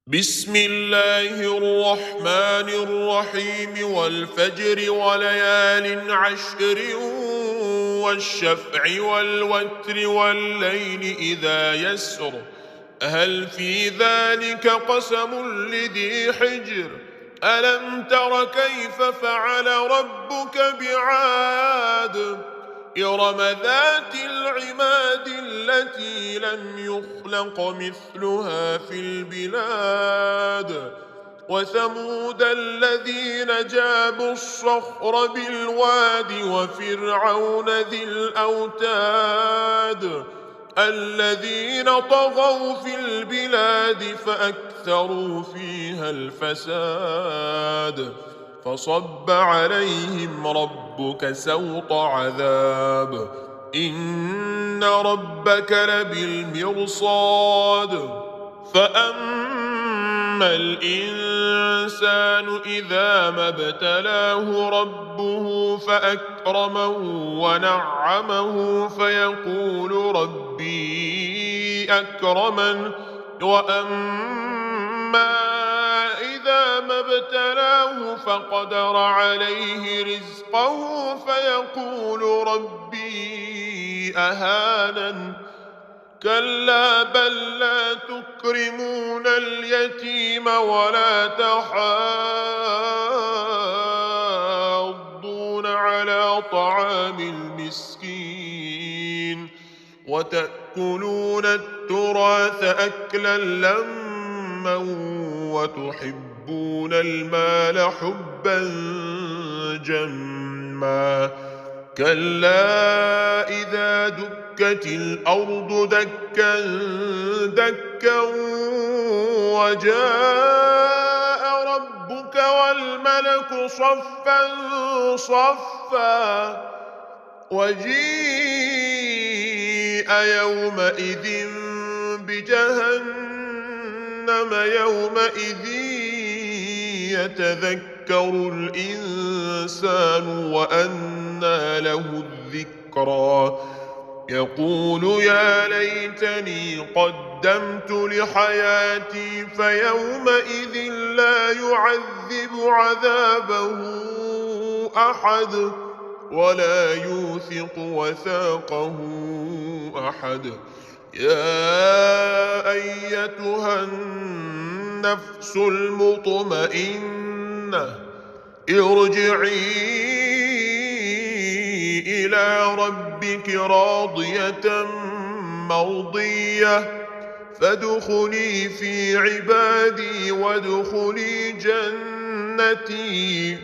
بسم الله الرحمن الرحيم والفجر وليال عشر والشفع والوتر والليل إذا يسر هل في ذلك قسم لذي حجر ألم تر كيف فعل ربك بعاد إرم ذات العماد التي لم يخلق مثلها في البلاد وثمود الذين جابوا الصخر بالواد وفرعون ذي الأوتاد الذين طغوا في البلاد فأكثروا فيها الفساد فصب عليهم ربك سوط عذاب إن ربك لبالمرصاد فأما الإنسان إذا ما ابتلاه ربه فأكرمه ونعمه فيقول ربي أكرمن وأما إذا ما ابتلاه فقدر عليه رزقه فيقول ربي أهانن كلا بل لا تكرمون اليتيم ولا تحاضون على طعام المسكين وتأكلون التراث أكلا لما وتحبون المال حبا جما كلا إذا دكت الأرض دكا دكا وجاء ربك والملك صفا صفا وجيء يومئذ بجهنم يومئذ يتذكر الإنسان وأنى له الذكرى يقول يا ليتني قدمت لحياتي فيومئذ لا يعذب عذابه أحد ولا يوثق وثاقه أحد يا أيتها النفس المطمئنة ارجعي إلى ربك راضية مرضية فادخلي في عبادي وادخلي جنتي